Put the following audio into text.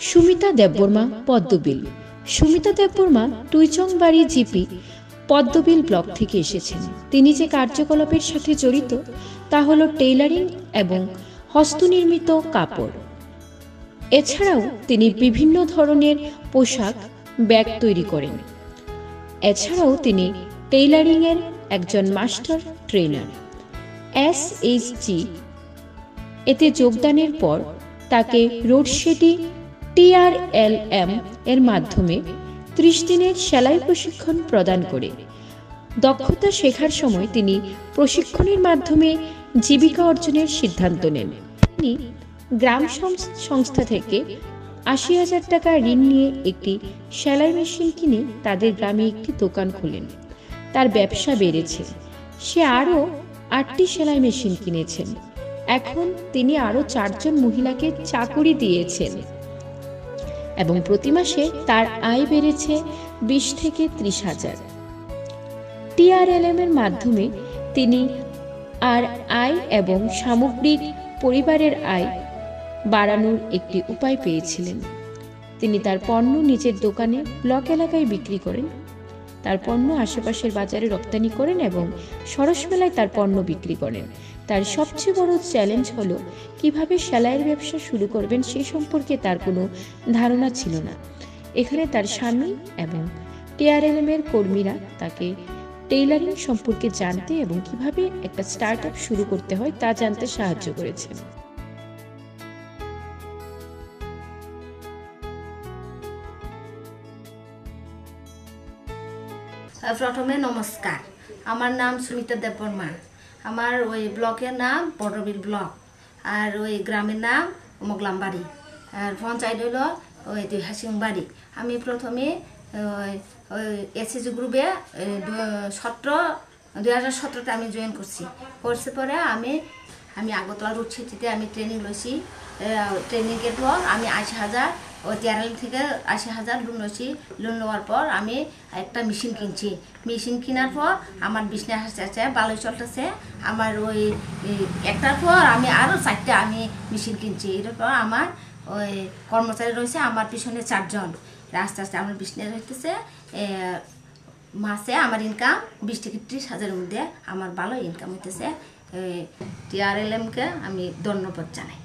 Sumita Debbarma Padmabil. Sumita Debbarma টুইচংবাড়ি GP Padmabil block থেকে এসেছেন। তিনি যে কার্যকলাপের সাথে জড়িত তা হল টেইলারিং এবং হস্তনির্মিত কাপড়। এছাড়াও তিনি বিভিন্ন ধরনের পোশাক, ব্যাগ তৈরি করেন। এছাড়াও তিনি টেইলারিংয়ের একজন মাস্টার ট্রেনার। SHG এতে যোগদানের পর তাকে রোডশেডি TRLM এর মাধ্যমে 30 দিনের সেলাই প্রশিক্ষণ প্রদান করে। দক্ষতা শেখার সময় তিনি প্রশিক্ষণের মাধ্যমে জীবিকা অর্জনের সিদ্ধান্ত নেন। তিনি গ্রাম সংস্থা থেকে 80,000 টাকা ঋণ নিয়ে একটি সেলাই মেশিন কিনে তাদের গ্রামে একটি দোকান খোলেন। তার ব্যবসা বেড়েছে। সে আরও 8টি সেলাই মেশিন কিনেছেন। এখন তিনি আরও 4 জন মহিলাকে চাকুরি দিয়েছেন এবং প্রতি মাসে তার আয় বেড়েছে 20 থেকে 30,000। TRLM এর মাধ্যমে তিনি আর আয় এবং সামগ্রিক পরিবারের আয় বাড়ানোর একটি উপায় পেয়েছিলেন। তিনি তার পণ্য নিজের দোকানে ব্লক এলাকায় বিক্রি করেন, তার পণ্য আশেপাশের বাজারে রপ্তানি করেন এবং সরস মেলায় তার পণ্য বিক্রি করেন। তার সবচেয়ে বড় চ্যালেঞ্জ হলো কিভাবে সেলাইয়ের ব্যবসা শুরু করবেন সেই সম্পর্কে তার কোনো ধারণা ছিল না। এখানে তার স্বামী এবং TRLM এর কর্মীরা তাকে টেইলারিং সম্পর্কে জানতে এবং কিভাবে একটা স্টার্টআপ শুরু করতে হয় তা জানতে সাহায্য করেছেন। প্রথমে নমস্কার, আমার নাম সুমিতা দেববর্মা। আমার ওই ব্লকের নাম পদ্মবিল ব্লক, আর ওই গ্রামের নাম মোগলামবাড়ি, আর পঞ্চায়েত হইল ওই হাসিংবাড়ি। আমি প্রথমে SHG গ্রুপে 2017 আমি জয়েন করছি। পরে আমি আগরতলা রোড সিটিতে আমি ট্রেনিং লইছি। ট্রেনিংয়ের পর আমি 80,000 ওই TRLM থেকে 80,000 লোন লইছি। লোন নেওয়ার পর আমি একটা মেশিন কিনছি। মেশিন কেনার পর আমার বিজনেস আসছে, ভালোই চলতেছে। আমার ওই একটার পর আমি আরও 4টা আমি মেশিন কিনছি। এরপর আমার ওই কর্মচারী রয়েছে আমার পিছনে 4 জন। আস্তে আস্তে আমার বিজনেস হইতেছে। মাসে আমার ইনকাম 20 থেকে 30,000-এর মধ্যে আমার ভালো ইনকাম হইতেছে। TRLM কে আমি ধন্যবাদ জানাই।